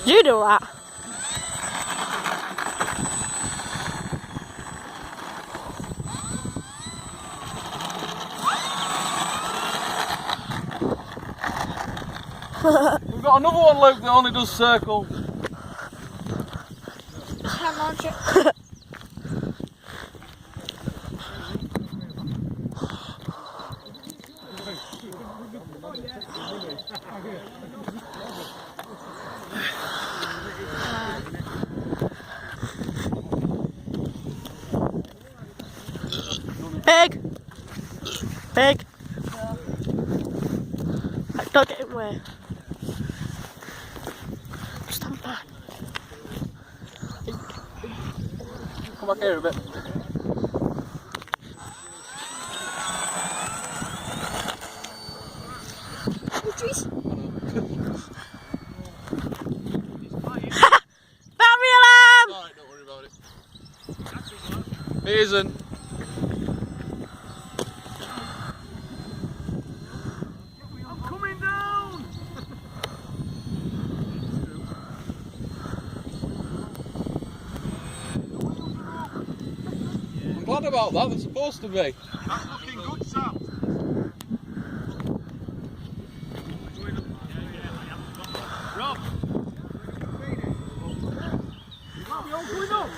You do that. We've got another one, Luke, that only does circles. Can't launch it. Pig! Pig! Don't get in the way. Stand back. Come back here a bit. Battery alarm! Alright, don't worry about it. It isn't. I'm coming down! I'm glad about that, they're supposed to be. That's looking good, Sam. Rob! Rob, you're going up!